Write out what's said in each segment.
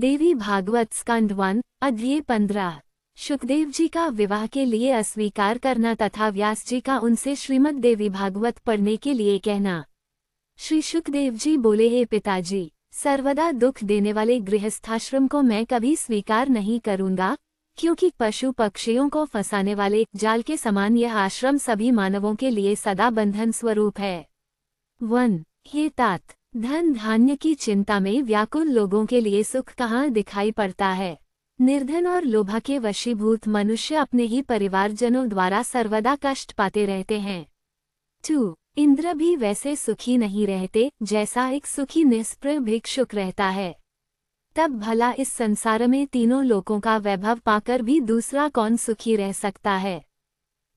देवी भागवत स्कंद 1 अध्याय 15। शुकदेव जी का विवाह के लिए अस्वीकार करना तथा व्यास जी का उनसे श्रीमद् देवी भागवत पढ़ने के लिए कहना। श्री शुकदेव जी बोले, हे पिताजी, सर्वदा दुख देने वाले गृहस्थाश्रम को मैं कभी स्वीकार नहीं करूंगा, क्योंकि पशु पक्षियों को फंसाने वाले जाल के समान यह आश्रम सभी मानवों के लिए सदा बंधन स्वरूप है। 1 हे तात, धन धान्य की चिंता में व्याकुल लोगों के लिए सुख कहाँ दिखाई पड़ता है। निर्धन और लोभा के वशीभूत मनुष्य अपने ही परिवारजनों द्वारा सर्वदा कष्ट पाते रहते हैं। 2 इंद्र भी वैसे सुखी नहीं रहते जैसा एक सुखी निष्प्रय भिक्षुक रहता है। तब भला इस संसार में तीनों लोकों का वैभव पाकर भी दूसरा कौन सुखी रह सकता है।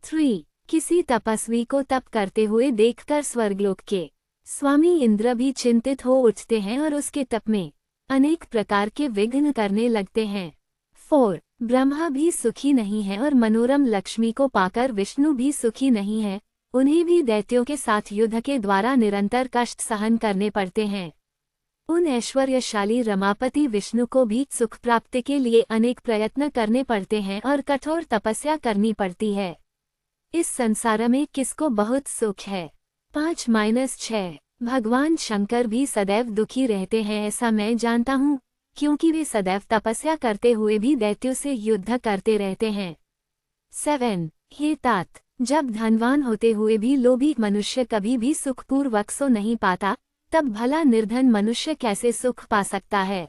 3 किसी तपस्वी को तप करते हुए देखकर स्वर्गलोक के स्वामी इंद्र भी चिंतित हो उठते हैं और उसके तप में अनेक प्रकार के विघ्न करने लगते हैं। 4 ब्रह्मा भी सुखी नहीं है और मनोरम लक्ष्मी को पाकर विष्णु भी सुखी नहीं है, उन्हें भी दैत्यों के साथ युद्ध के द्वारा निरंतर कष्ट सहन करने पड़ते हैं। उन ऐश्वर्यशाली रमापति विष्णु को भी सुख प्राप्ति के लिए अनेक प्रयत्न करने पड़ते हैं और कठोर तपस्या करनी पड़ती है। इस संसार में किसको बहुत सुख है। 5-6 भगवान शंकर भी सदैव दुखी रहते हैं ऐसा मैं जानता हूँ, क्योंकि वे सदैव तपस्या करते हुए भी दैत्यों से युद्ध करते रहते हैं। 7 हे तात, जब धनवान होते हुए भी लोभी मनुष्य कभी भी सुखपूर्वक सो नहीं पाता, तब भला निर्धन मनुष्य कैसे सुख पा सकता है।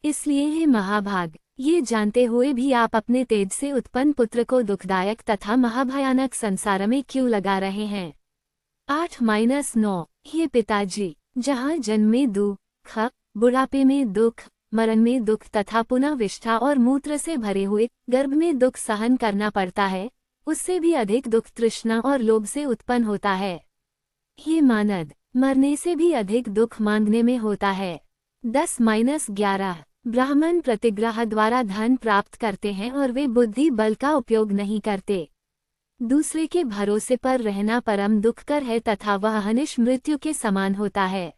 इसलिए हे महाभाग, ये जानते हुए भी आप अपने तेज से उत्पन्न पुत्र को दुखदायक तथा महाभयानक संसार में क्यों लगा रहे हैं। 8-9 हे पिताजी, जहाँ जन्म में दुख, बुढ़ापे में दुख, मरण में दुख तथा पुनः विष्ठा और मूत्र से भरे हुए गर्भ में दुख सहन करना पड़ता है, उससे भी अधिक दुख तृष्णा और लोभ से उत्पन्न होता है। हे मानद, मरने से भी अधिक दुख मांगने में होता है। 10-11 ब्राह्मण प्रतिग्रह द्वारा धन प्राप्त करते हैं और वे बुद्धि बल का उपयोग नहीं करते। दूसरे के भरोसे पर रहना परम दुखकर है तथा वह हनिश मृत्यु के समान होता है।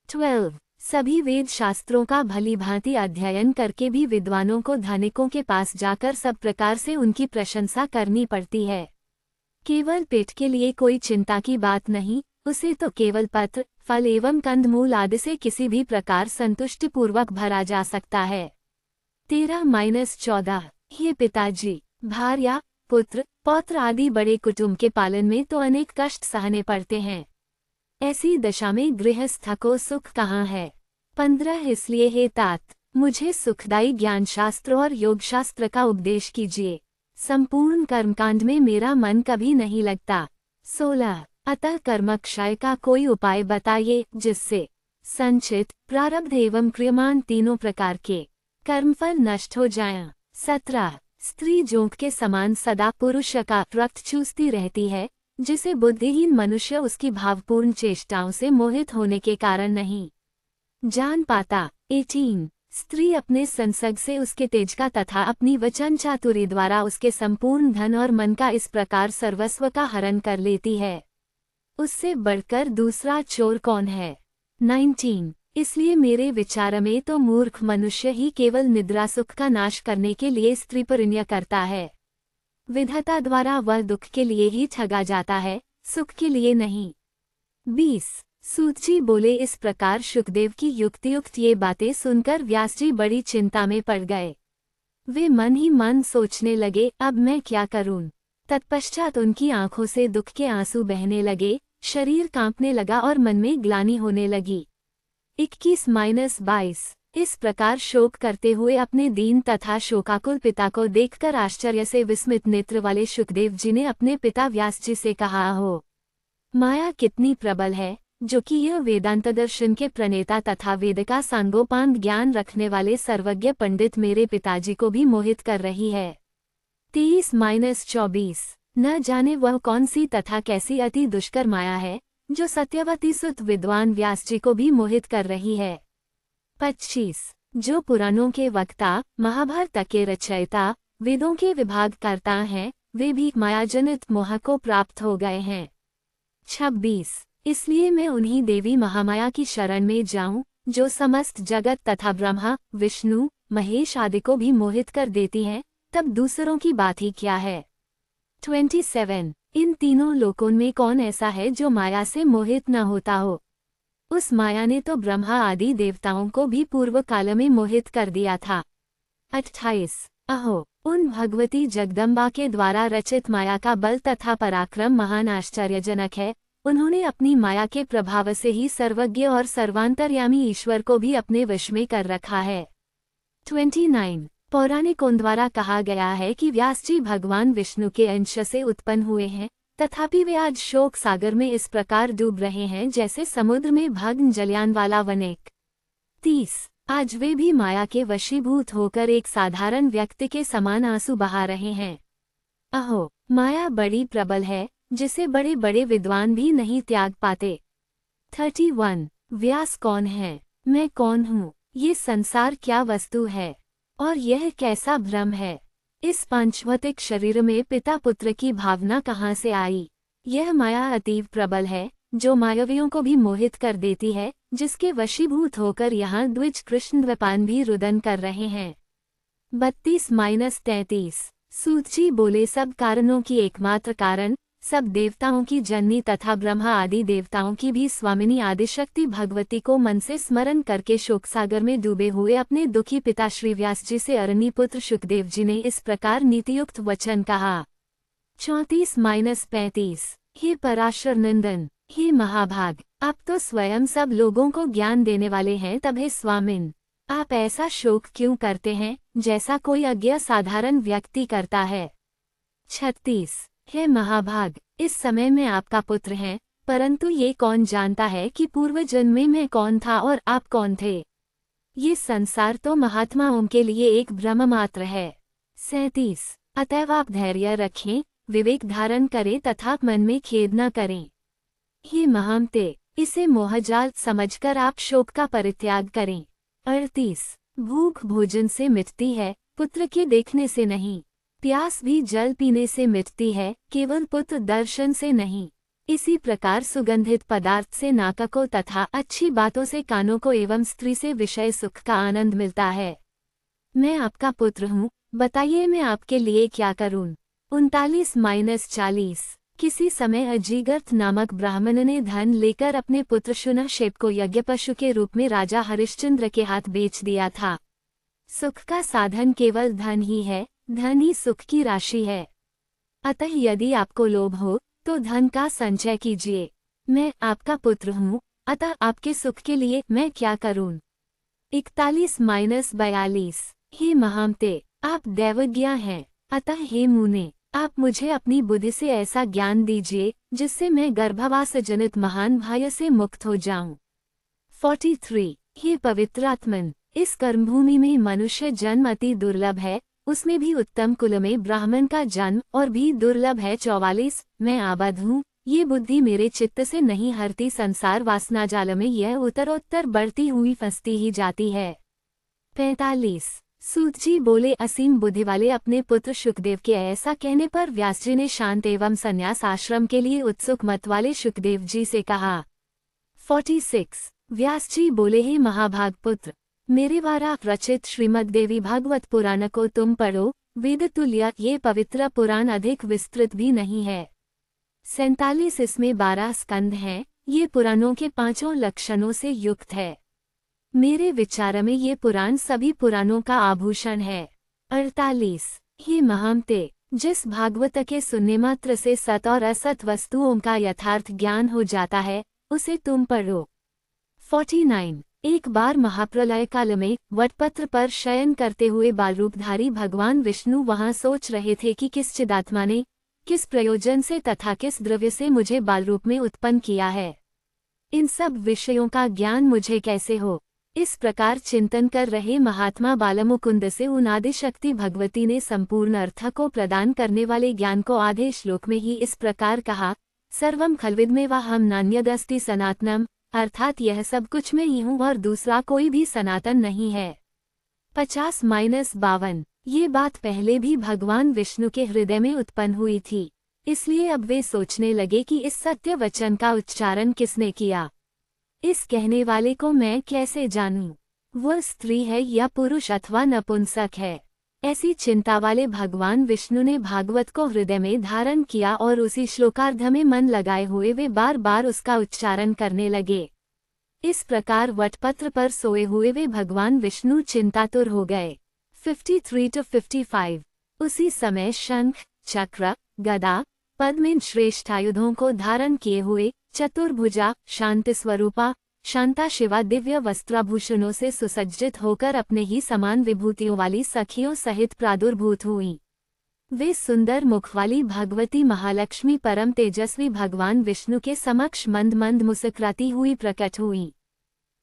12 सभी वेद शास्त्रों का भली भांति अध्ययन करके भी विद्वानों को धनिकों के पास जाकर सब प्रकार से उनकी प्रशंसा करनी पड़ती है। केवल पेट के लिए कोई चिंता की बात नहीं, उसे तो केवल पत्र फल एवं कंदमूल आदि से किसी भी प्रकार संतुष्टिपूर्वक भरा जा सकता है। 13-14 हे पिताजी, भार्या पुत्र पौत्र आदि बड़े कुटुंब के पालन में तो अनेक कष्ट सहने पड़ते हैं। ऐसी दशा में गृहस्थ को सुख कहाँ है। 15 इसलिए हे तात, मुझे सुखदायी ज्ञान शास्त्र और योग शास्त्र का उपदेश कीजिए। संपूर्ण कर्मकांड में मेरा मन कभी नहीं लगता। 16 अतः कर्मक्षय का कोई उपाय बताइए जिससे संचित प्रारब्ध एवं क्रियमान तीनों प्रकार के कर्मफल नष्ट हो जाएं। 17 स्त्री जोंक के समान सदा पुरुष का रक्त चूसती रहती है, जिसे बुद्धिहीन मनुष्य उसकी भावपूर्ण चेष्टाओं से मोहित होने के कारण नहीं जान पाता। 18 स्त्री अपने संसर्ग से उसके तेज का तथा अपनी वचन चातुरी द्वारा उसके संपूर्ण धन और मन का इस प्रकार सर्वस्व का हरण कर लेती है, उससे बढ़कर दूसरा चोर कौन है। 19 इसलिए मेरे विचार में तो मूर्ख मनुष्य ही केवल निद्रा सुख का नाश करने के लिए स्त्री परिण्य करता है। विधाता द्वारा वह दुख के लिए ही ठगा जाता है, सुख के लिए नहीं। 20 सूत जी बोले, इस प्रकार शुकदेव की युक्तियुक्त ये बातें सुनकर व्यास जी बड़ी चिंता में पड़ गए। वे मन ही मन सोचने लगे, अब मैं क्या करूं। तत्पश्चात उनकी आंखों से दुख के आंसू बहने लगे, शरीर कांपने लगा और मन में ग्लानि होने लगी। 21-22 इस प्रकार शोक करते हुए अपने दीन तथा शोकाकुल पिता को देखकर आश्चर्य से विस्मित नेत्र वाले शुकदेव जी ने अपने पिता व्यास जी से कहा, हो माया कितनी प्रबल है, जो कि यह वेदांत दर्शन के प्रणेता तथा वेद का सांगोपांग ज्ञान रखने वाले सर्वज्ञ पंडित मेरे पिताजी को भी मोहित कर रही है। 23-24 न जाने वह कौन सी तथा कैसी अति दुष्कर माया है, जो सत्यवती सुत विद्वान व्यास जी को भी मोहित कर रही है। 25 जो पुराणों के वक्ता, महाभारत के रचयिता, वेदों के विभाग करता हैं, वे भी मायाजनित मोह को प्राप्त हो गए हैं। 26 इसलिए मैं उन्हीं देवी महामाया की शरण में जाऊं, जो समस्त जगत तथा ब्रह्मा, विष्णु, महेश आदि को भी मोहित कर देती हैं, तब दूसरों की बात ही क्या है। 27 इन तीनों लोकों में कौन ऐसा है जो माया से मोहित न होता हो। उस माया ने तो ब्रह्मा आदि देवताओं को भी पूर्व काल में मोहित कर दिया था। 28 अहो, उन भगवती जगदम्बा के द्वारा रचित माया का बल तथा पराक्रम महान आश्चर्यजनक है। उन्होंने अपनी माया के प्रभाव से ही सर्वज्ञ और सर्वांतर्यामी ईश्वर को भी अपने वश में कर रखा है। 29 पौराणिकों द्वारा कहा गया है कि व्यास जी भगवान विष्णु के अंश से उत्पन्न हुए हैं, तथापि वे आज शोक सागर में इस प्रकार डूब रहे हैं जैसे समुद्र में भग्न जलयान वाला वनेक। 30 आज वे भी माया के वशीभूत होकर एक साधारण व्यक्ति के समान आंसू बहा रहे हैं। अहो, माया बड़ी प्रबल है, जिसे बड़े बड़े विद्वान भी नहीं त्याग पाते। 31 व्यास कौन है, मैं कौन हूँ, ये संसार क्या वस्तु है और यह कैसा भ्रम है। इस पांचभौतिक शरीर में पिता पुत्र की भावना कहाँ से आई। यह माया अतीव प्रबल है, जो मायावियों को भी मोहित कर देती है, जिसके वशीभूत होकर यहाँ द्विज कृष्ण द्विपान भी रुदन कर रहे हैं। 32-33 सूत जी बोले, सब कारणों की एकमात्र कारण, सब देवताओं की जननी तथा ब्रह्मा आदि देवताओं की भी स्वामिनी आदिशक्ति भगवती को मन से स्मरण करके शोकसागर में डूबे हुए अपने दुखी पिता श्री व्यास जी से अरणी पुत्र शुकदेव जी ने इस प्रकार नीतियुक्त वचन कहा। 34-35 हे पराशर नंदन, हे महाभाग, आप तो स्वयं सब लोगों को ज्ञान देने वाले हैं, तब हे स्वामिन, आप ऐसा शोक क्यों करते हैं जैसा कोई अज्ञ साधारण व्यक्ति करता है। 36 हे महाभाग, इस समय में आपका पुत्र हैं, परंतु ये कौन जानता है कि पूर्व जन्म में कौन था और आप कौन थे। ये संसार तो महात्माओं के लिए एक भ्रम मात्र है। 37 अतएव आप धैर्य रखें, विवेक धारण करें तथा मन में खेद न करें। हे महामते, इसे मोहजाल समझकर आप शोक का परित्याग करें। 38 भूख भोजन से मिटती है, पुत्र के देखने से नहीं। प्यास भी जल पीने से मिटती है, केवल पुत्र दर्शन से नहीं। इसी प्रकार सुगंधित पदार्थ से नाक को तथा अच्छी बातों से कानों को एवं स्त्री से विषय सुख का आनंद मिलता है। मैं आपका पुत्र हूँ, बताइए मैं आपके लिए क्या करूँ। 39-40 किसी समय अजीगर्थ नामक ब्राह्मण ने धन लेकर अपने पुत्र शुनशेप को यज्ञ पशु के रूप में राजा हरिश्चंद्र के हाथ बेच दिया था। सुख का साधन केवल धन ही है, धन ही सुख की राशि है। अतः यदि आपको लोभ हो तो धन का संचय कीजिए। मैं आपका पुत्र हूँ, अतः आपके सुख के लिए मैं क्या करूँ। 41-42 हे महामते, आप दैवज्ञ हैं, अतः हे मुने, आप मुझे अपनी बुद्धि से ऐसा ज्ञान दीजिए जिससे मैं गर्भवास जनित महान भय से मुक्त हो जाऊं। 43 हे पवित्रात्मन, इस कर्मभूमि में मनुष्य जन्म अति दुर्लभ है, उसमें भी उत्तम कुल में ब्राह्मण का जन्म और भी दुर्लभ है। 44 मैं आबद्ध हूँ, ये बुद्धि मेरे चित्त से नहीं हरती, संसार वासना जाल में यह उत्तरोत्तर बढ़ती हुई फंसती ही जाती है। 45 सूत जी बोले, असीम बुद्धि वाले अपने पुत्र शुकदेव के ऐसा कहने पर व्यास जी ने शांत एवं संन्यास आश्रम के लिए उत्सुक मत वाले शुकदेव जी से कहा। 46 व्यास जी बोले, हे महाभाग पुत्र, मेरे द्वारा रचित श्रीमद् देवी भागवत पुराण को तुम पढ़ो। वेद तुल्य ये पवित्र पुराण अधिक विस्तृत भी नहीं है। 47 इसमें 12 स्कंद हैं, ये पुराणों के 5 लक्षणों से युक्त है। मेरे विचार में ये पुराण सभी पुराणों का आभूषण है। 48 हे महामते, जिस भागवत के सुनने मात्र से सत और असत वस्तुओं का यथार्थ ज्ञान हो जाता है, उसे तुम पढ़ो। 49 एक बार महाप्रलय काल में वटपत्र पर शयन करते हुए बालरूपधारी भगवान विष्णु वहां सोच रहे थे कि किस चिदात्मा ने किस प्रयोजन से तथा किस द्रव्य से मुझे बालरूप में उत्पन्न किया है। इन सब विषयों का ज्ञान मुझे कैसे हो। इस प्रकार चिंतन कर रहे महात्मा बालमुकुंद से उन आदिशक्ति भगवती ने संपूर्ण अर्थ को प्रदान करने वाले ज्ञान को आधे श्लोक में ही इस प्रकार कहा, सर्वम खल्विदमेवाहम नान्यदस्ति सनातनम, अर्थात यह सब कुछ मैं ही हूँ और दूसरा कोई भी सनातन नहीं है। 50-52 ये बात पहले भी भगवान विष्णु के हृदय में उत्पन्न हुई थी, इसलिए अब वे सोचने लगे कि इस सत्य वचन का उच्चारण किसने किया। इस कहने वाले को मैं कैसे जानूं? वह स्त्री है या पुरुष अथवा नपुंसक है? ऐसी चिंता वाले भगवान विष्णु ने भागवत को हृदय में धारण किया और उसी श्लोकार्ध में मन लगाए हुए वे बार बार उसका उच्चारण करने लगे। इस प्रकार वटपत्र पर सोए हुए वे भगवान विष्णु चिंतातुर हो गए। 53 to 55। उसी समय शंख, चक्र, गदा, पद्म श्रेष्ठ आयुधों को धारण किए हुए चतुर्भुजा, शांति स्वरूपा, शांता शिवा दिव्य वस्त्राभूषणों से सुसज्जित होकर अपने ही समान विभूतियों वाली सखियों सहित प्रादुर्भूत हुईं। वे सुंदर मुख वाली भगवती महालक्ष्मी परम तेजस्वी भगवान विष्णु के समक्ष मंद मंद मुस्कुराती हुई प्रकट हुईं।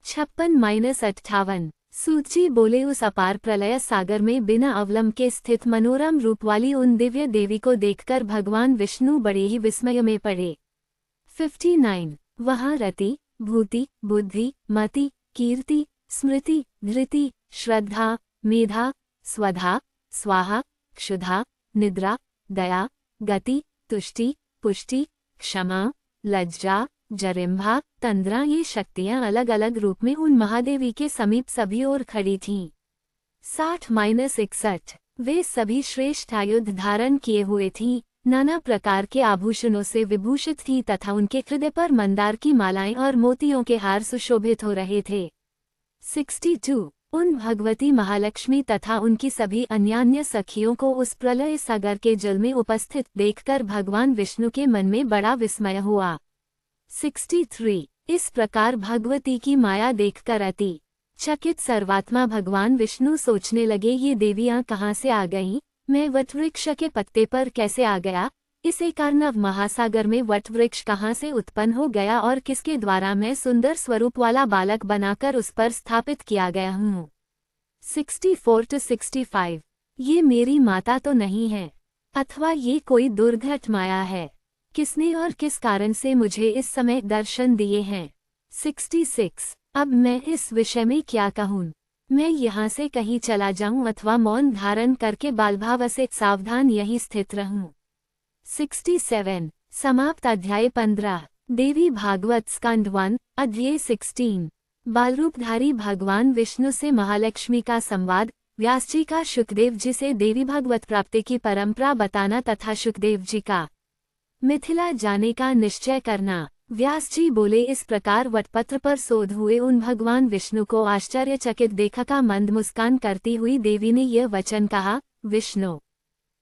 56-58। सूत जी बोले, उस अपार प्रलय सागर में बिना अवलंब के स्थित मनोरम रूप वाली उन दिव्य देवी को देखकर भगवान विष्णु बड़े ही विस्मय में पड़े। 59। वहाँ रति, भूति, बुद्धि, मति, कीर्ति, स्मृति, धृति, श्रद्धा, मेधा, स्वधा, स्वाहा, क्षुधा, निद्रा, दया, गति, तुष्टि, पुष्टि, क्षमा, लज्जा, जरिम्भा, तंद्रा ये शक्तियां अलग अलग रूप में उन महादेवी के समीप सभी ओर खड़ी थीं। 60-61। वे सभी श्रेष्ठ आयुध धारण किए हुए थीं, नाना प्रकार के आभूषणों से विभूषित थीं तथा उनके हृदय पर मंदार की मालाएं और मोतियों के हार सुशोभित हो रहे थे। 62। उन भगवती महालक्ष्मी तथा उनकी सभी अन्यान्य सखियों को उस प्रलय सागर के जल में उपस्थित देखकर भगवान विष्णु के मन में बड़ा विस्मय हुआ। 63। इस प्रकार भगवती की माया देखकर अति चकित सर्वात्मा भगवान विष्णु सोचने लगे, ये देवियां कहाँ से आ गईं? मैं वटवृक्ष के पत्ते पर कैसे आ गया? इस एकार्णव महासागर में वटवृक्ष कहाँ से उत्पन्न हो गया और किसके द्वारा मैं सुंदर स्वरूप वाला बालक बनाकर उस पर स्थापित किया गया हूँ? 64-65। ये मेरी माता तो नहीं है, अथवा ये कोई दुर्घट माया है? किसने और किस कारण से मुझे इस समय दर्शन दिए हैं? 66। अब मैं इस विषय में क्या कहूँ? मैं यहाँ से कहीं चला जाऊँ अथवा मौन धारण करके बालभाव से सावधान यहीं स्थित रहूँ? 67। समाप्त। अध्याय 15। देवी भागवत स्कंद 1, अध्याय 16। बालरूपधारी भगवान विष्णु से महालक्ष्मी का संवाद। व्यास जी का शुकदेव जी से देवी भागवत प्राप्ति की परंपरा बताना तथा शुकदेव जी का मिथिला जाने का निश्चय करना। व्यास जी बोले, इस प्रकार वटपत्र पर सोध हुए उन भगवान विष्णु को आश्चर्यचकित देखा मंद मुस्कान करती हुई देवी ने यह वचन कहा, विष्णु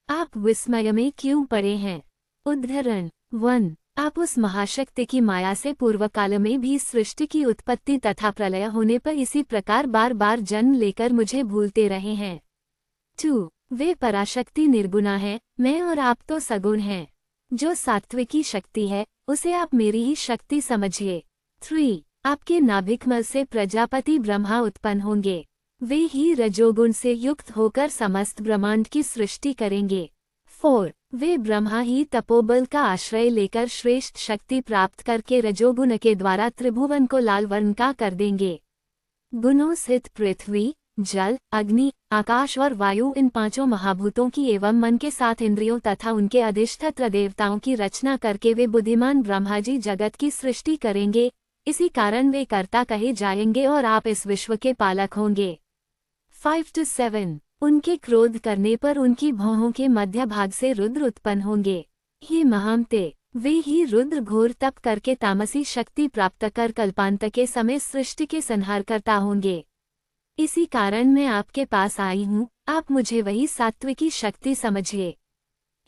आप विस्मय में क्यों पड़े हैं? उद्धरण 1। आप उस महाशक्ति की माया से पूर्व काल में भी सृष्टि की उत्पत्ति तथा प्रलय होने पर इसी प्रकार बार बार जन्म लेकर मुझे भूलते रहे हैं। 2। वे पराशक्ति निर्गुणा है, मैं और आप तो सगुण हैं। जो सात्विकी शक्ति है उसे आप मेरी ही शक्ति समझिए। 3। आपके नाभिकमल से प्रजापति ब्रह्मा उत्पन्न होंगे, वे ही रजोगुण से युक्त होकर समस्त ब्रह्मांड की सृष्टि करेंगे। 4। वे ब्रह्मा ही तपोबल का आश्रय लेकर श्रेष्ठ शक्ति प्राप्त करके रजोगुण के द्वारा त्रिभुवन को लाल वर्ण का कर देंगे। गुणों स्थित पृथ्वी, जल, अग्नि, आकाश और वायु इन पांचों महाभूतों की एवं मन के साथ इंद्रियों तथा उनके अधिष्ठात्र देवताओं की रचना करके वे बुद्धिमान ब्रह्मा जी जगत की सृष्टि करेंगे। इसी कारण वे कर्ता कहे जाएंगे और आप इस विश्व के पालक होंगे। 5-7। उनके क्रोध करने पर उनकी भौहों के मध्य भाग से रुद्र उत्पन्न होंगे। हे महामते, वे ही रुद्र घोर तप करके तामसी शक्ति प्राप्त कर कल्पांत के समय सृष्टि के संहारकर्ता होंगे। इसी कारण मैं आपके पास आई हूँ, आप मुझे वही सात्विकी शक्ति समझिए।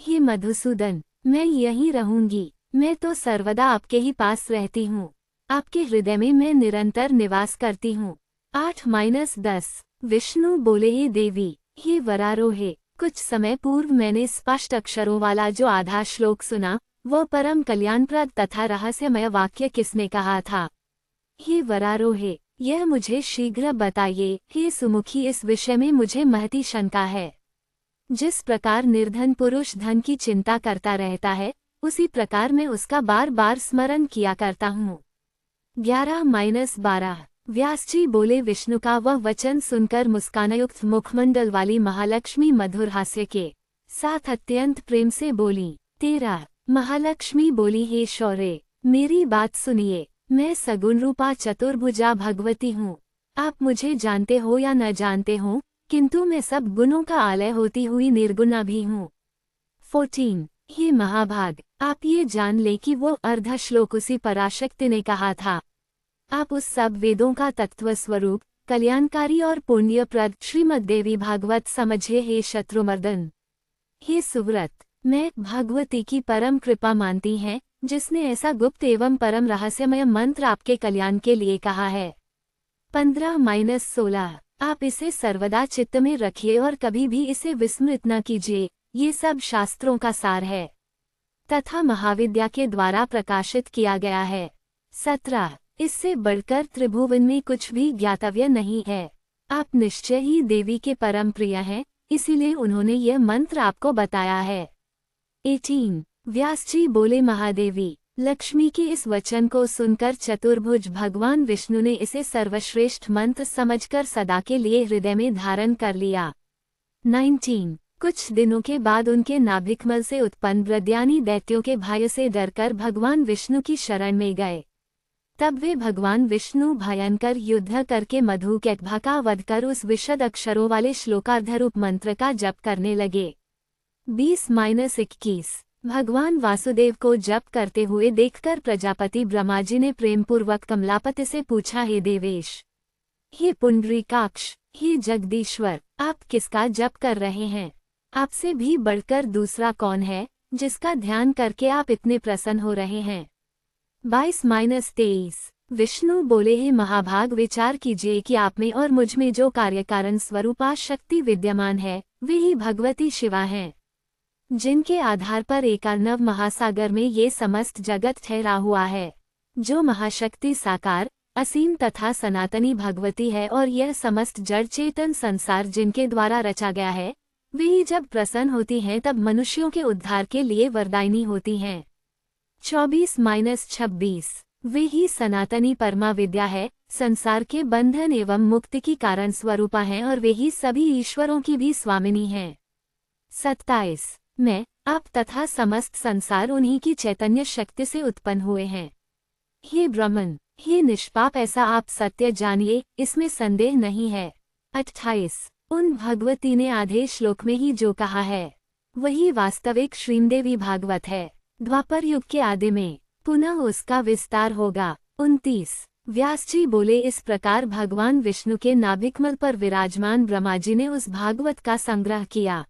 हे मधुसूदन, मैं यहीं रहूंगी, मैं तो सर्वदा आपके ही पास रहती हूँ, आपके हृदय में मैं निरंतर निवास करती हूँ। 8-10। विष्णु बोले, हे देवी, हे वरारोहे, कुछ समय पूर्व मैंने स्पष्ट अक्षरों वाला जो आधा श्लोक सुना, वह परम कल्याणप्रद तथा रहस्यमय वाक्य किसने कहा था? हे वरारोहे, यह मुझे शीघ्र बताइए। हे सुमुखी, इस विषय में मुझे महती शंका है। जिस प्रकार निर्धन पुरुष धन की चिंता करता रहता है, उसी प्रकार मैं उसका बार बार स्मरण किया करता हूँ। 11-12। व्यास जी बोले, विष्णु का वह वचन सुनकर मुस्कानयुक्त मुखमंडल वाली महालक्ष्मी मधुर हास्य के साथ अत्यंत प्रेम से बोली। 13। महालक्ष्मी बोली, हे शौर्य, मेरी बात सुनिए। मैं सगुण रूपा चतुर्भुजा भगवती हूँ। आप मुझे जानते हो या न जानते हो, किंतु मैं सब गुणों का आलय होती हुई निर्गुणा भी हूँ। 14 हे महाभाग, आप ये जान ले कि वो अर्ध श्लोक उसी पराशक्ति ने कहा था। आप उस सब वेदों का तत्व स्वरूप, कल्याणकारी और पुण्यप्रद श्रीमद्देवी भागवत समझे हे शत्रुमर्दन। हे सुव्रत, मैं भगवती की परम कृपा मानती है, जिसने ऐसा गुप्त एवं परम रहस्यमय मंत्र आपके कल्याण के लिए कहा है। 15-16 आप इसे सर्वदा चित्त में रखिए और कभी भी इसे विस्मृत न कीजिए। ये सब शास्त्रों का सार है तथा महाविद्या के द्वारा प्रकाशित किया गया है। 17 इससे बढ़कर त्रिभुवन में कुछ भी ज्ञातव्य नहीं है। आप निश्चय ही देवी के परम प्रिय हैं, इसीलिए उन्होंने यह मंत्र आपको बताया है। 18 व्यास जी बोले, महादेवी, लक्ष्मी के इस वचन को सुनकर चतुर्भुज भगवान विष्णु ने इसे सर्वश्रेष्ठ मंत्र समझकर सदा के लिए हृदय में धारण कर लिया। 19 कुछ दिनों के बाद उनके नाभिकमल से उत्पन्न ब्रह्मज्ञानी दैत्यों के भय से डरकर भगवान विष्णु की शरण में गए। तब वे भगवान विष्णु भयंकर युद्ध करके मधुकैटभ का वध कर उस विशद अक्षरों वाले श्लोकार्धरूप मंत्र का जप करने लगे। 20-21 भगवान वासुदेव को जप करते हुए देखकर प्रजापति ब्रह्मा जी ने प्रेमपूर्वक कमलापति से पूछा, हे देवेश, हे पुंडरीकाक्ष, हे जगदीश्वर, आप किसका जप कर रहे हैं? आपसे भी बढ़कर दूसरा कौन है, जिसका ध्यान करके आप इतने प्रसन्न हो रहे हैं? 22-23 विष्णु बोले, हे महाभाग, विचार कीजिए कि आप में और मुझ में जो कार्यकारण स्वरूपा शक्ति विद्यमान है, वे ही भगवती शिवा हैं, जिनके आधार पर एकार्णव महासागर में ये समस्त जगत ठहरा हुआ है। जो महाशक्ति साकार, असीम तथा सनातनी भगवती है और यह समस्त जड़ चेतन संसार जिनके द्वारा रचा गया है, वे ही जब प्रसन्न होती हैं तब मनुष्यों के उद्धार के लिए वरदायिनी होती हैं। 24-26 वे ही सनातनी परमा विद्या है, संसार के बंधन एवं मुक्ति की कारण स्वरूपा हैं और वे ही सभी ईश्वरों की भी स्वामिनी हैं। 27 मैं, आप तथा समस्त संसार उन्हीं की चैतन्य शक्ति से उत्पन्न हुए हैं। हे ब्रह्मन, हे निष्पाप, ऐसा आप सत्य जानिए, इसमें संदेह नहीं है। 28 उन भगवती ने आधे श्लोक में ही जो कहा है, वही वास्तविक श्रीमद्देवी भागवत है। द्वापर युग के आदि में पुनः उसका विस्तार होगा। 29 व्यास जी बोले, इस प्रकार भगवान विष्णु के नाभिकमल पर विराजमान ब्रह्मा जी ने उस भागवत का संग्रह किया।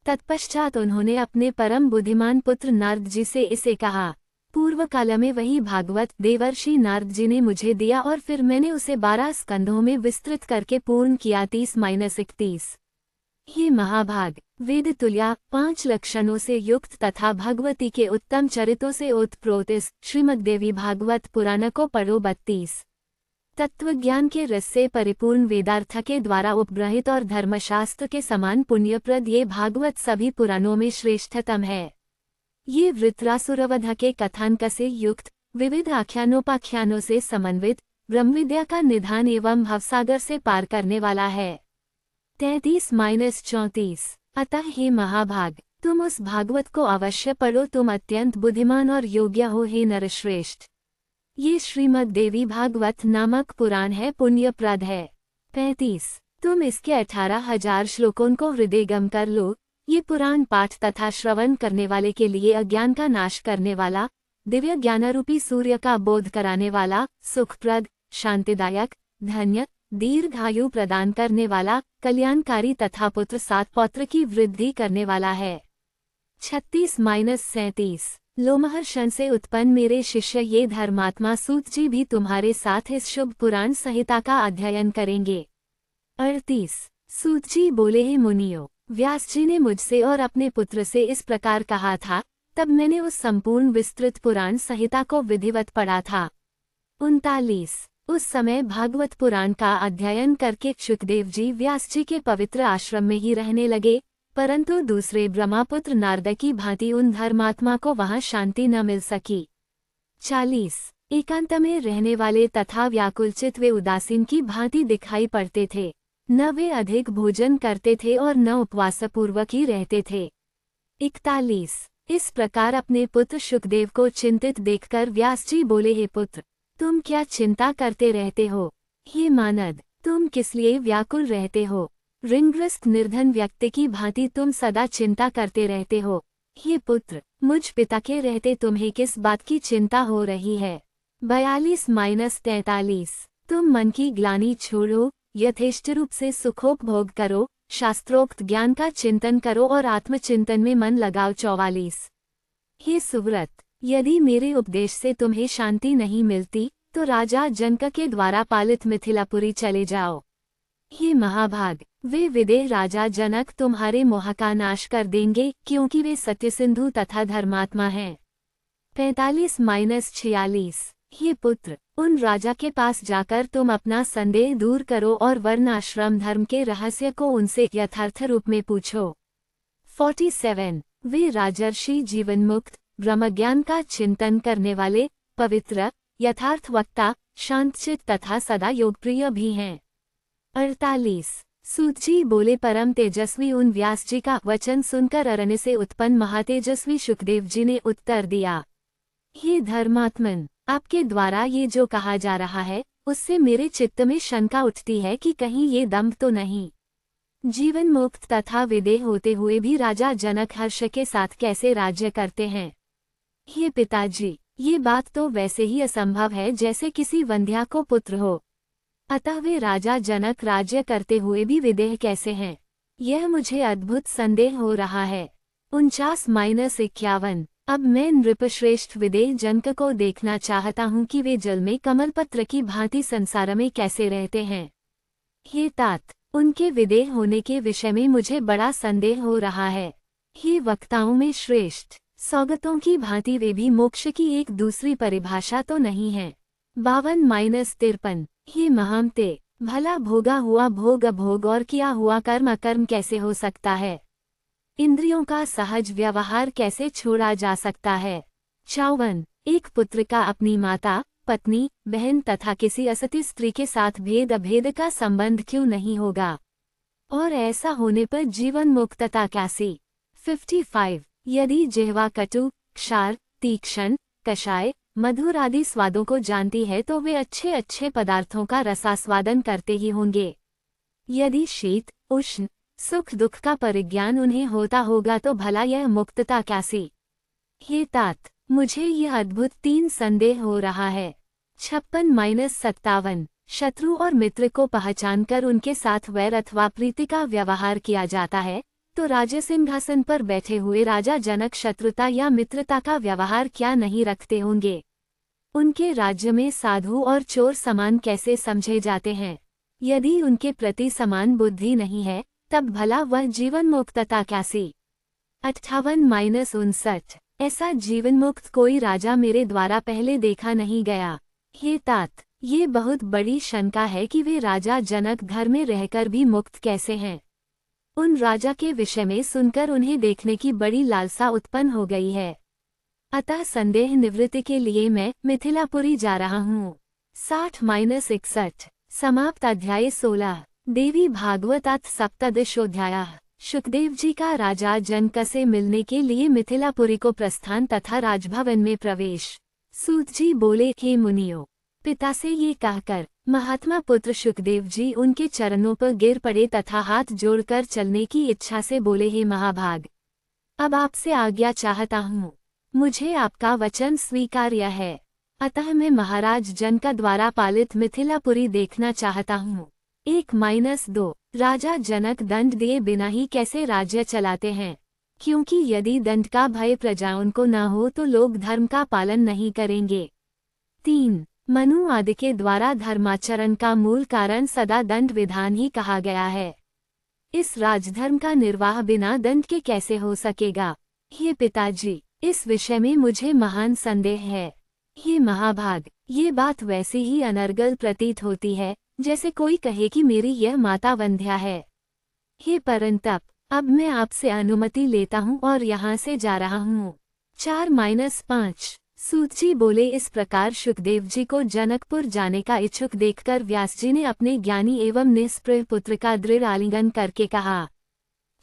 तत्पश्चात उन्होंने अपने परम बुद्धिमान पुत्र नारद जी से इसे कहा। पूर्व काल में वही भागवत देवर्षि नारद जी ने मुझे दिया और फिर मैंने उसे 12 स्कंधों में विस्तृत करके पूर्ण किया। 30-31 हे महाभाग, वेद तुल्या 5 लक्षणों से युक्त तथा भगवती के उत्तम चरितों से ओतप्रोत इस श्रीमद्देवी भागवत पुराण को पढ़ो। 32 तत्वज्ञान के रस से परिपूर्ण वेदार्थ के द्वारा उपग्रहित और धर्मशास्त्र के समान पुण्यप्रद ये भागवत सभी पुराणों में श्रेष्ठतम है। ये वृत्रासुरवध के कथानक से युक्त, विविध आख्यानोपाख्यानों से समन्वित, ब्रह्मविद्या का निधान एवं भवसागर से पार करने वाला है। 33-34 अतः हे महाभाग, तुम उस भागवत को अवश्य पढ़ो, तुम अत्यंत बुद्धिमान और योग्य हो हे नरश्रेष्ठ। ये श्रीमद्देवी भागवत नामक पुराण है, पुण्यप्रद है। 35 तुम इसके 18,000 श्लोकों को हृदयगम कर लो। ये पुराण पाठ तथा श्रवण करने वाले के लिए अज्ञान का नाश करने वाला, दिव्य ज्ञानरूपी सूर्य का बोध कराने वाला, सुखप्रद, शांतिदायक, धन्य, दीर्घायु प्रदान करने वाला, कल्याणकारी तथा पुत्र सात पौत्र की वृद्धि करने वाला है। 36-37 लोमहर्षण से उत्पन्न मेरे शिष्य ये धर्मात्मा सूत जी भी तुम्हारे साथ इस शुभ पुराण संहिता का अध्ययन करेंगे। 38 सूत जी बोले, हे मुनियो, व्यास जी ने मुझसे और अपने पुत्र से इस प्रकार कहा था, तब मैंने उस संपूर्ण विस्तृत पुराण संहिता को विधिवत पढ़ा था। 39 उस समय भागवत पुराण का अध्ययन करके शुकदेव जी व्यास जी के पवित्र आश्रम में ही रहने लगे, परंतु दूसरे ब्रह्मपुत्र नारद की भांति उन धर्मात्मा को वहां शांति न मिल सकी। 40 एकांत में रहने वाले तथा व्याकुलचित वे उदासीन की भांति दिखाई पड़ते थे, न वे अधिक भोजन करते थे और न उपवासपूर्वक ही रहते थे। 41 इस प्रकार अपने पुत्र शुकदेव को चिंतित देखकर व्यास जी बोले, हे पुत्र, तुम क्या चिंता करते रहते हो? हे मानद, तुम किस लिए व्याकुल रहते हो? ऋणग्रस्त निर्धन व्यक्ति की भांति तुम सदा चिंता करते रहते हो। हे पुत्र, मुझ पिता के रहते तुम्हें किस बात की चिंता हो रही है? 42-43। तुम मन की ग्लानि छोड़ो, यथेष्ट रूप से सुखोपभोग करो, शास्त्रोक्त ज्ञान का चिंतन करो और आत्मचिंतन में मन लगाओ। 44। हे सुव्रत, यदि मेरे उपदेश से तुम्हें शांति नहीं मिलती तो राजा जनक के द्वारा पालित मिथिलापुरी चले जाओ। हे महाभाग, वे विदेह राजा जनक तुम्हारे मोह का नाश कर देंगे क्योंकि वे सत्यसिंधु तथा धर्मात्मा हैं। 45-46। हे पुत्र, उन राजा के पास जाकर तुम अपना संदेह दूर करो और वर्णाश्रम धर्म के रहस्य को उनसे यथार्थ रूप में पूछो। 47। वे राजर्षि जीवनमुक्त ब्रह्मज्ञान का चिंतन करने वाले, पवित्र, यथार्थ वक्ता, शांतचित तथा सदा योगप्रिय भी हैं। 48। सूत जी बोले, परम तेजस्वी उन व्यास जी का वचन सुनकर अरण्य से उत्पन्न महातेजस्वी शुकदेव जी ने उत्तर दिया, हे धर्मात्मन, आपके द्वारा ये जो कहा जा रहा है उससे मेरे चित्त में शंका उठती है कि कहीं ये दंभ तो नहीं। जीवन मुक्त तथा विदेह होते हुए भी राजा जनक हर्ष के साथ कैसे राज्य करते हैं? हे पिताजी, ये बात तो वैसे ही असंभव है जैसे किसी वंध्या को पुत्र हो। अतः वे राजा जनक राज्य करते हुए भी विदेह कैसे हैं? यह मुझे अद्भुत संदेह हो रहा है। 49-51। अब मैं नृपश्रेष्ठ विदेह जनक को देखना चाहता हूँ कि वे जल में कमलपत्र की भांति संसार में कैसे रहते हैं। हे तात, उनके विदेह होने के विषय में मुझे बड़ा संदेह हो रहा है। हे वक्ताओं में श्रेष्ठ, सौगतों की भांति वे भी मोक्ष की एक दूसरी परिभाषा तो नहीं है। 52-53। हे महामते, भला भोगा हुआ भोग अभोग और किया हुआ कर्म अकर्म कैसे हो सकता है? इंद्रियों का सहज व्यवहार कैसे छोड़ा जा सकता है? 54। एक पुत्र का अपनी माता, पत्नी, बहन तथा किसी असती स्त्री के साथ भेद अभेद का संबंध क्यों नहीं होगा? और ऐसा होने पर जीवन मुक्तता कैसी? 55। यदि जिह्वा कटु, क्षार, तीक्ष्ण, कषाय, मधुर आदि स्वादों को जानती है तो वे अच्छे अच्छे पदार्थों का रसास्वादन करते ही होंगे। यदि शीत, उष्ण, सुख दुख का परिज्ञान उन्हें होता होगा तो भला यह मुक्तता कैसी? हे तात, मुझे यह अद्भुत 3 संदेह हो रहा है। 56-57। शत्रु और मित्र को पहचानकर उनके साथ वैर अथवा प्रीति का व्यवहार किया जाता है तो राज सिंहासन पर बैठे हुए राजा जनक शत्रुता या मित्रता का व्यवहार क्या नहीं रखते होंगे? उनके राज्य में साधु और चोर समान कैसे समझे जाते हैं? यदि उनके प्रति समान बुद्धि नहीं है तब भला वह जीवन मुक्तता कैसी? 58-59। ऐसा जीवन मुक्त कोई राजा मेरे द्वारा पहले देखा नहीं गया। हे तात, ये बहुत बड़ी शंका है कि वे राजा जनक घर में रहकर भी मुक्त कैसे हैं। उन राजा के विषय में सुनकर उन्हें देखने की बड़ी लालसा उत्पन्न हो गई है। अतः संदेह निवृत्ति के लिए मैं मिथिलापुरी जा रहा हूँ। 60-61। समाप्त। अध्याय 16। देवी भागवतात सप्तदशोऽध्याय। शुकदेव जी का राजा जनक से मिलने के लिए मिथिलापुरी को प्रस्थान तथा राजभवन में प्रवेश। सूत जी बोले, हे मुनियो, पिता से ये कहकर महात्मा पुत्र शुकदेव जी उनके चरणों पर गिर पड़े तथा हाथ जोड़कर चलने की इच्छा से बोले, हे महाभाग, अब आपसे आज्ञा चाहता हूँ। मुझे आपका वचन स्वीकार्य है, अतः मैं महाराज जनक द्वारा पालित मिथिलापुरी देखना चाहता हूँ। 1-2। राजा जनक दंड दिए बिना ही कैसे राज्य चलाते हैं? क्योंकि यदि दंड का भय प्रजाओं को न हो तो लोग धर्म का पालन नहीं करेंगे। 3। मनु आदि के द्वारा धर्माचरण का मूल कारण सदा दंड विधान ही कहा गया है। इस राजधर्म का निर्वाह बिना दंड के कैसे हो सकेगा? हे पिताजी, इस विषय में मुझे महान संदेह है। हे महाभाग, ये बात वैसी ही अनर्गल प्रतीत होती है जैसे कोई कहे कि मेरी यह माता वंध्या है। हे परंतप, अब मैं आपसे अनुमति लेता हूँ और यहाँ से जा रहा हूँ। 4-5। सूत जी बोले, इस प्रकार शुकदेव जी को जनकपुर जाने का इच्छुक देखकर व्यास जी ने अपने ज्ञानी एवं निष्प्रह पुत्र का दृढ़ आलिंगन करके कहा।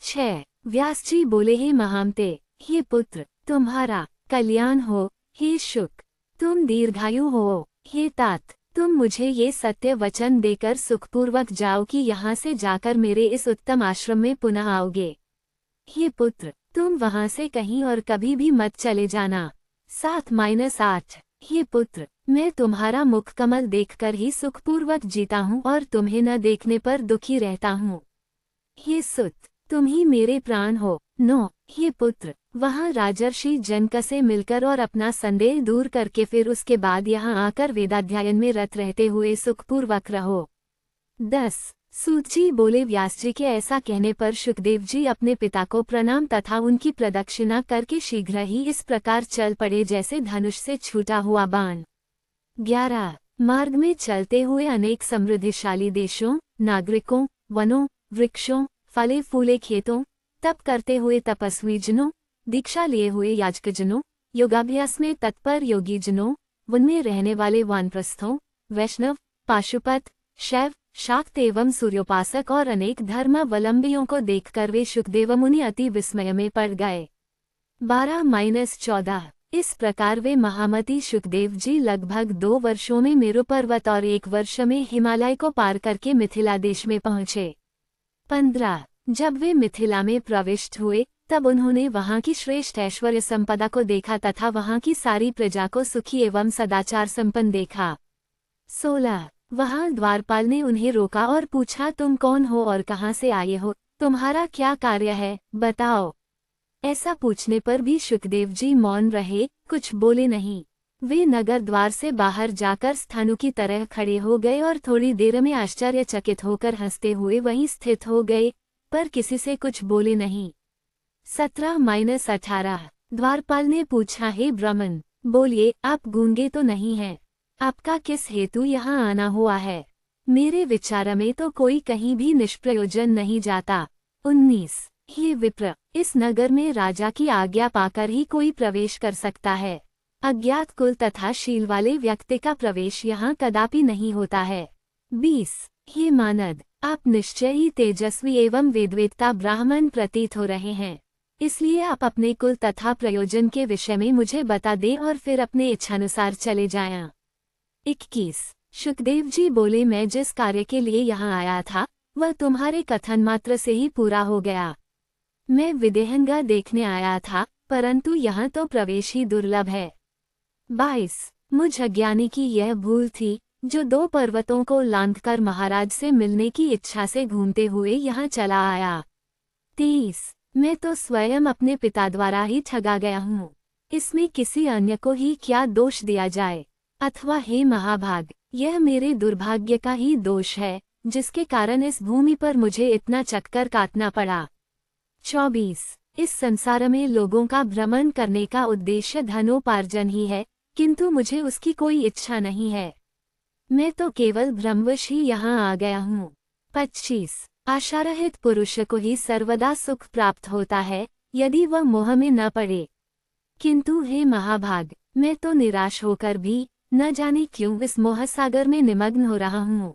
6। व्यास जी बोले, हे महामते, हे पुत्र, तुम्हारा कल्याण हो। हे शुक, तुम दीर्घायु हो। हे तात, तुम मुझे ये सत्य वचन देकर सुखपूर्वक जाओ कि यहाँ से जाकर मेरे इस उत्तम आश्रम में पुनः आओगे। हे पुत्र, तुम वहाँ से कहीं और कभी भी मत चले जाना। 7-8 हे पुत्र, मैं तुम्हारा मुख कमल देखकर ही सुखपूर्वक जीता हूँ और तुम्हें न देखने पर दुखी रहता हूँ। हे सुत, तुम ही मेरे प्राण हो। 9 हे पुत्र, वहाँ राजर्षि जनक से मिलकर और अपना संदेह दूर करके फिर उसके बाद यहाँ आकर वेदाध्ययन में रत रहते हुए सुखपूर्वक रहो। 10 सूत जी बोले, व्यास जी के ऐसा कहने पर शुकदेव जी अपने पिता को प्रणाम तथा उनकी प्रदक्षिणा करके शीघ्र ही इस प्रकार चल पड़े जैसे धनुष से छूटा हुआ बाण। 11 मार्ग में चलते हुए अनेक समृद्धिशाली देशों, नागरिकों, वनों, वृक्षों, फले फूले खेतों, तप करते हुए तपस्वी जनों, दीक्षा लिए हुए याजकजनों, योगाभ्यास में तत्पर योगी जनों, वन में रहने वाले वानप्रस्थों, वैष्णव, पाशुपत, शैव, शाक्त एवं सूर्योपासक और अनेक धर्मावलंबियों को देखकर वे शुकदेव मुनि अति विस्मय में पड़ गए। 12-14 इस प्रकार वे महामती शुकदेव जी लगभग 2 वर्षों में मेरु पर्वत और 1 वर्ष में हिमालय को पार करके मिथिला देश में पहुँचे। 15 जब वे मिथिला में प्रविष्ट हुए तब उन्होंने वहाँ की श्रेष्ठ ऐश्वर्य संपदा को देखा तथा वहाँ की सारी प्रजा को सुखी एवं सदाचार संपन्न देखा। 16 वहाँ द्वारपाल ने उन्हें रोका और पूछा, तुम कौन हो और कहाँ से आए हो, तुम्हारा क्या कार्य है, बताओ। ऐसा पूछने पर भी शुकदेव जी मौन रहे, कुछ बोले नहीं। वे नगर द्वार से बाहर जाकर स्थानु की तरह खड़े हो गए और थोड़ी देर में आश्चर्यचकित होकर हंसते हुए वहीं स्थित हो गए, पर किसी से कुछ बोले नहीं। 17-18 द्वारपाल ने पूछा, हे ब्राह्मण, बोलिए, आप गूंगे तो नहीं हैं? आपका किस हेतु यहाँ आना हुआ है? मेरे विचार में तो कोई कहीं भी निष्प्रयोजन नहीं जाता। 19 हे विप्र, इस नगर में राजा की आज्ञा पाकर ही कोई प्रवेश कर सकता है। अज्ञात कुल तथा शील वाले व्यक्ति का प्रवेश यहाँ कदापि नहीं होता है। 20 हे मानद, आप निश्चय ही तेजस्वी एवं वेदवेत्ता ब्राह्मण प्रतीत हो रहे हैं, इसलिए आप अपने कुल तथा प्रयोजन के विषय में मुझे बता दें और फिर अपने इच्छानुसार चले जाएं। 21 शुकदेव जी बोले, मैं जिस कार्य के लिए यहाँ आया था वह तुम्हारे कथन मात्र से ही पूरा हो गया। मैं विदेहंगा देखने आया था, परंतु यहाँ तो प्रवेश ही दुर्लभ है। 22 मुझ अज्ञानी की यह भूल थी जो 2 पर्वतों को लांघकर महाराज से मिलने की इच्छा से घूमते हुए यहाँ चला आया। 23 मैं तो स्वयं अपने पिता द्वारा ही ठगा गया हूँ, इसमें किसी अन्य को ही क्या दोष दिया जाए। अथवा हे महाभाग, यह मेरे दुर्भाग्य का ही दोष है जिसके कारण इस भूमि पर मुझे इतना चक्कर काटना पड़ा। 24 इस संसार में लोगों का भ्रमण करने का उद्देश्य धनोपार्जन ही है, किंतु मुझे उसकी कोई इच्छा नहीं है। मैं तो केवल भ्रमवश ही यहाँ आ गया हूँ। 25 आशारहित पुरुष को ही सर्वदा सुख प्राप्त होता है यदि वह मोह में न पड़े, किंतु हे महाभाग, मैं तो निराश होकर भी न जाने क्यों इस मोह सागर में निमग्न हो रहा हूँ।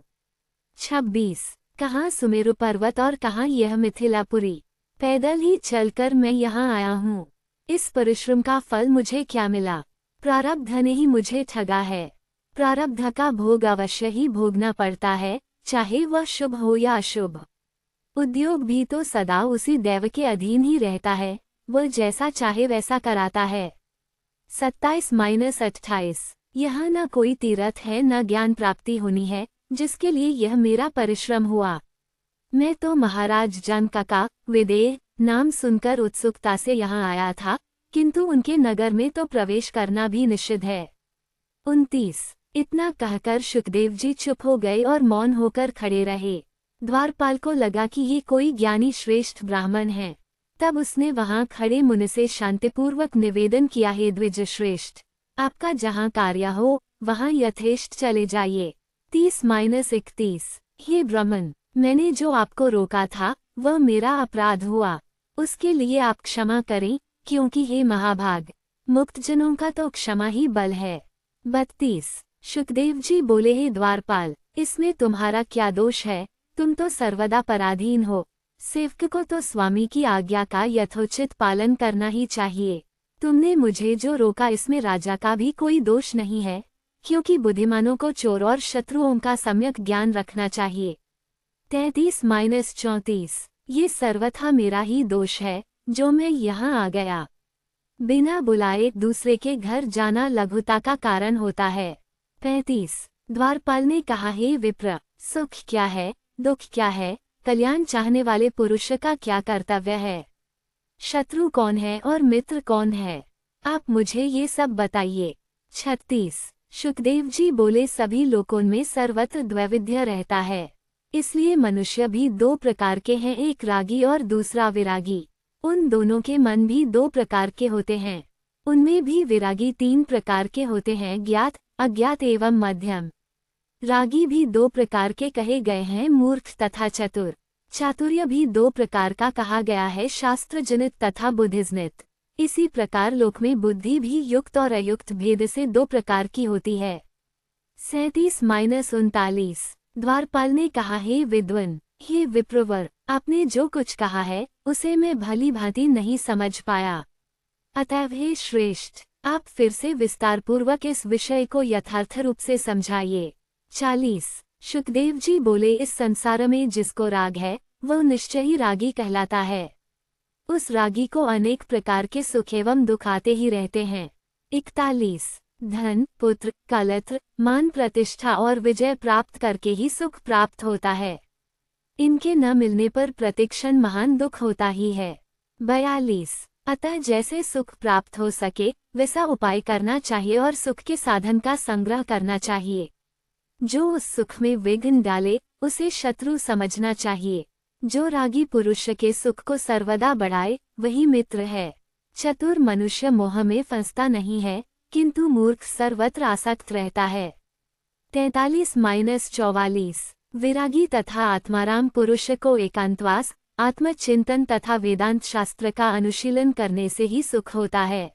26 कहाँ सुमेरु पर्वत और कहाँ यह मिथिलापुरी, पैदल ही चलकर मैं यहाँ आया हूँ। इस परिश्रम का फल मुझे क्या मिला? प्रारब्ध ने ही मुझे ठगा है। प्रारब्ध का भोग अवश्य ही भोगना पड़ता है, चाहे वह शुभ हो या अशुभ। उद्योग भी तो सदा उसी दैव के अधीन ही रहता है, वह जैसा चाहे वैसा कराता है। 27-28 यहाँ न कोई तीर्थ है न ज्ञान प्राप्ति होनी है जिसके लिए यह मेरा परिश्रम हुआ। मैं तो महाराज जनक का विदेह नाम सुनकर उत्सुकता से यहाँ आया था, किंतु उनके नगर में तो प्रवेश करना भी निषिद्ध है। 29 इतना कहकर शुकदेव जी चुप हो गए और मौन होकर खड़े रहे। द्वारपाल को लगा कि ये कोई ज्ञानी श्रेष्ठ ब्राह्मण है। तब उसने वहां खड़े मुनि से शांतिपूर्वक निवेदन किया, हे द्विज श्रेष्ठ, आपका जहां कार्य हो वहां यथेष्ट चले जाइए। 30-31 हे ब्राह्मण, मैंने जो आपको रोका था वह मेरा अपराध हुआ, उसके लिए आप क्षमा करें, क्योंकि हे महाभाग, मुक्तजनों का तो क्षमा ही बल है। 32 शुकदेव जी बोले, हे द्वारपाल, इसमें तुम्हारा क्या दोष है? तुम तो सर्वदा पराधीन हो। सेवक को तो स्वामी की आज्ञा का यथोचित पालन करना ही चाहिए। तुमने मुझे जो रोका इसमें राजा का भी कोई दोष नहीं है, क्योंकि बुद्धिमानों को चोर और शत्रुओं का सम्यक ज्ञान रखना चाहिए। 33-34 ये सर्वथा मेरा ही दोष है जो मैं यहाँ आ गया। बिना बुलाए दूसरे के घर जाना लघुता का कारण होता है। 35 द्वारपाल ने कहा, हे विप्र, सुख क्या है, दुख क्या है, कल्याण चाहने वाले पुरुष का क्या कर्तव्य है, शत्रु कौन है और मित्र कौन है, आप मुझे ये सब बताइए। 36 शुकदेव जी बोले, सभी लोकों में सर्वत्र द्वैविध्य रहता है, इसलिए मनुष्य भी दो प्रकार के हैं, एक रागी और दूसरा विरागी। उन दोनों के मन भी दो प्रकार के होते हैं, उनमें भी विरागी 3 प्रकार के होते हैं, ज्ञात, अज्ञात एवं मध्यम। रागी भी 2 प्रकार के कहे गए हैं, मूर्ख तथा चतुर। चातुर्य भी 2 प्रकार का कहा गया है, शास्त्र जनित तथा बुद्धिजनित। इसी प्रकार लोक में बुद्धि भी युक्त और अयुक्त भेद से 2 प्रकार की होती है। 37-39 द्वारपाल ने कहा, हे विद्वन, हे विप्रवर, आपने जो कुछ कहा है उसे मैं भली भांति नहीं समझ पाया, अतएव हे श्रेष्ठ, आप फिर से विस्तारपूर्वक इस विषय को यथार्थ रूप से समझाइए। 40 शुकदेव जी बोले, इस संसार में जिसको राग है वह निश्चय ही रागी कहलाता है। उस रागी को अनेक प्रकार के सुख एवं दुख आते ही रहते हैं। 41 धन, पुत्र, कलत्र, मान, प्रतिष्ठा और विजय प्राप्त करके ही सुख प्राप्त होता है, इनके न मिलने पर प्रतिक्षण महान दुख होता ही है। 42 अतः जैसे सुख प्राप्त हो सके वैसा उपाय करना चाहिए और सुख के साधन का संग्रह करना चाहिए। जो उस सुख में विघ्न डाले उसे शत्रु समझना चाहिए। जो रागी पुरुष के सुख को सर्वदा बढ़ाए वही मित्र है। चतुर मनुष्य मोह में फंसता नहीं है, किंतु मूर्ख सर्वत्र आसक्त रहता है। 43-44 विरागी तथा आत्माराम पुरुष को एकांतवास, आत्मचिंतन तथा वेदांत शास्त्र का अनुशीलन करने से ही सुख होता है।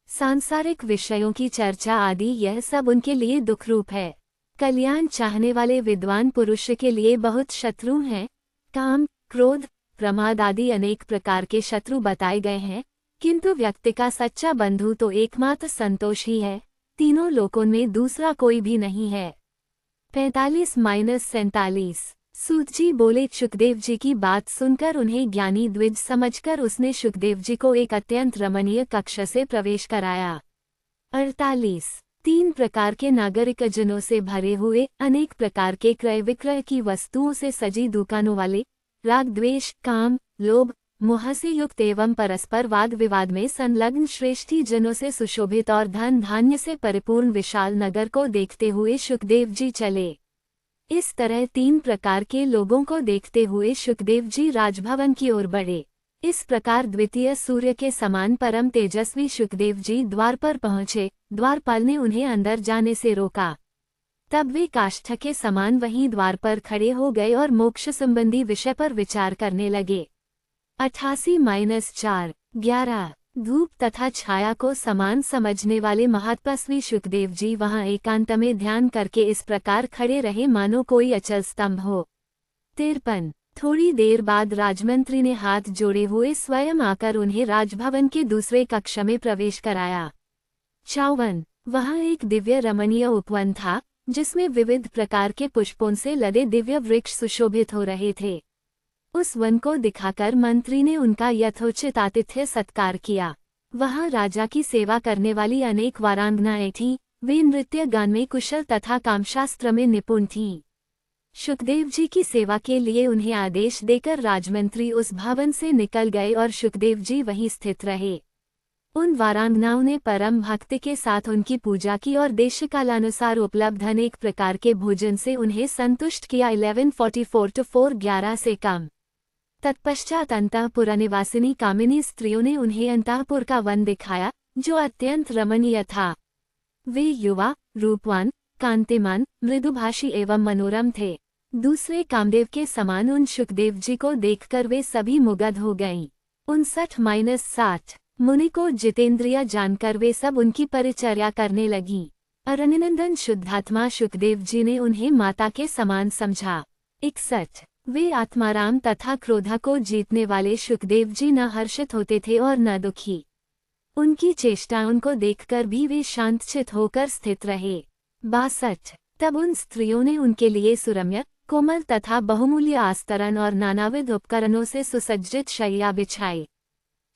सांसारिक विषयों की चर्चा आदि यह सब उनके लिए दुखरूप है। कल्याण चाहने वाले विद्वान पुरुष के लिए बहुत शत्रु हैं। काम, क्रोध, प्रमाद आदि अनेक प्रकार के शत्रु बताए गए हैं, किंतु व्यक्ति का सच्चा बंधु तो एकमात्र संतोष ही है, तीनों लोकों में दूसरा कोई भी नहीं है। 45-47 सूत जी बोले, शुकदेव जी की बात सुनकर उन्हें ज्ञानी द्विज समझकर उसने शुकदेव जी को एक अत्यंत रमणीय कक्ष से प्रवेश कराया। 48 3 प्रकार के नागरिक जनों से भरे हुए, अनेक प्रकार के क्रय विक्रय की वस्तुओं से सजी दुकानों वाले, राग द्वेष, काम, लोभ, मोह से युक्त एवं परस्पर वाद विवाद में संलग्न श्रेष्ठी जनों से सुशोभित और धन धान्य से परिपूर्ण विशाल नगर को देखते हुए शुकदेव जी चले। इस तरह 3 प्रकार के लोगों को देखते हुए शुकदेव जी राजभवन की ओर बढ़े। इस प्रकार द्वितीय सूर्य के समान परम तेजस्वी शुकदेव जी द्वार पर पहुँचे। द्वारपाल ने उन्हें अंदर जाने से रोका। तब वे काष्ठ के समान वहीं द्वार पर खड़े हो गए और मोक्ष संबंधी विषय पर विचार करने लगे। 88-4 11 धूप तथा छाया को समान समझने वाले महातपस्वी शुकदेव जी वहां एकांत में ध्यान करके इस प्रकार खड़े रहे मानो कोई अचल स्तंभ हो। 53 थोड़ी देर बाद राजमंत्री ने हाथ जोड़े हुए स्वयं आकर उन्हें राजभवन के दूसरे कक्ष में प्रवेश कराया। 54 वहां एक दिव्य रमणीय उपवन था, जिसमें विविध प्रकार के पुष्पों से लदे दिव्य वृक्ष सुशोभित हो रहे थे। उस वन को दिखाकर मंत्री ने उनका यथोचित आतिथ्य सत्कार किया। वहां राजा की सेवा करने वाली अनेक वारांगनाएं थीं। वे नृत्य गान में कुशल तथा कामशास्त्र में निपुण थीं। शुकदेव जी की सेवा के लिए उन्हें आदेश देकर राजमंत्री उस भवन से निकल गए और शुकदेव जी वहीं स्थित रहे। उन वारांगनाओं ने परम भक्ति के साथ उनकी पूजा की और देशकालानुसार उपलब्ध अनेक प्रकार के भोजन से उन्हें संतुष्ट किया। 11:44-4:11 से कम। तत्पश्चात अंतःपुर निवासिनी कामिनी स्त्रियों ने उन्हें अंतःपुर का वन दिखाया, जो अत्यंत रमणीय था। वे युवा, रूपवान, कांतिमान, मृदुभाषी एवं मनोरम थे। दूसरे कामदेव के समान उन शुकदेव जी को देखकर वे सभी मुग्ध हो गईं। 59-60 मुनि को जितेंद्रिय जानकर वे सब उनकी परिचर्या करने लगीं। अरण्यनंदन शुद्धात्मा शुकदेव जी ने उन्हें माता के समान समझा। 61 वे आत्माराम तथा क्रोधा को जीतने वाले शुकदेव जी न हर्षित होते थे और न दुखी। उनकी चेष्टाओं को देखकर भी वे शांतचित होकर स्थित रहे। 62। तब उन स्त्रियों ने उनके लिए सुरम्य, कोमल तथा बहुमूल्य आस्तरण और नानाविध उपकरणों से सुसज्जित शैया बिछाई।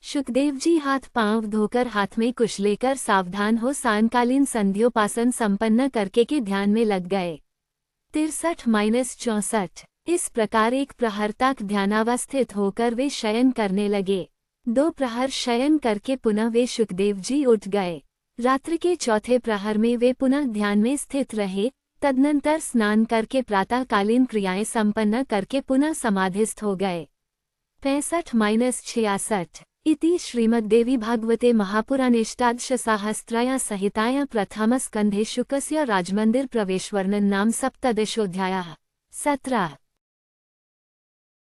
शुकदेव जी हाथ पांव धोकर हाथ में कुश लेकर सावधान हो सायंकालीन संध्योपासन संपन्न करके के ध्यान में लग गए। 63-64। इस प्रकार एक प्रहर तक ध्यानावस्थित होकर वे शयन करने लगे। 2 प्रहर शयन करके पुनः वे शुकदेव जी उठ गए। रात्रि के चौथे प्रहर में वे पुनः ध्यान में स्थित रहे। तदनंतर स्नान करके प्रातःकालीन क्रियाएं संपन्न करके पुनः समाधिस्थ हो गए। 65-66। इति श्रीमद्देवी भागवते महापुराणेष्टादशसाहस्राया संहिताया प्रथमस्कन्धे शुकस्य राजमन्दिर प्रवेशवर्णन नाम 17 17।